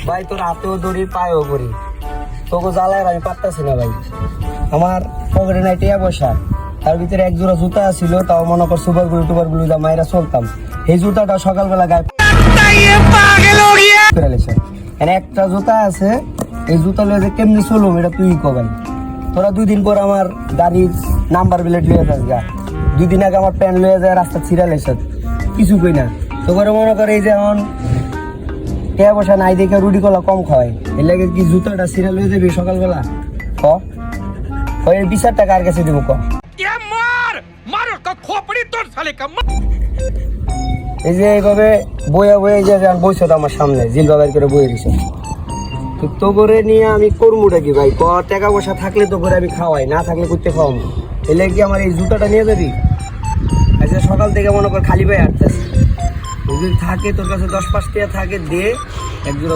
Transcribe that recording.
ভাই তোর হাতেও দড়ি পায়েও করি, তোকে জ্বালায় আমি পারতাছি না ভাই। আমার পকেটে নাই টিয়া পয়সা, তার ভিতরে এক জোড়া জুতা ছিল, তাও মনে কর সুপার গুলো টুপার গুলো যা মায়েরা চলতাম। এই জুতাটা সকালবেলা গায়ে একটা জুতা আছে, এই জুতা লয়ে যে কেমনি চলুম এটা তুই কবেন। তোরা 2 দিন পর আমার গাড়ির নাম্বার প্লেট লয়ে যাস গা, 2 দিন আগে আমার প্যান্ট লয়ে যায় রাস্তা ছিড়াল এসে কিছু কই না। তো করে মনে করে এই যে এখন টিয়া পয়সা নাই দেখে রুটি কলা কম খায়, এর লাগে কি জুতাটা ছিড়াল হয়ে যাবি সকালবেলা? ক এর 20 টাকা আর কাছে দিব ক। এই যে এইভাবে বইয়া বইয়া যে বইছো তো আমার সামনে জিল বাবার করে বইয়ে দিছে, তো করে নিয়ে আমি করবোটা কি ভাই? টাকা পয়সা থাকলে তো করে আমি খাওয়াই, না থাকলে করতে খাওয়াবো। এলে কি আমার এই জুতাটা নিয়ে যাবি? আচ্ছা সকাল থেকে মনে কর খালি পায়ে হাঁটতেছি, যদি থাকে তোর কাছে 10-5 টাকা থাকে দে, এক জোড়া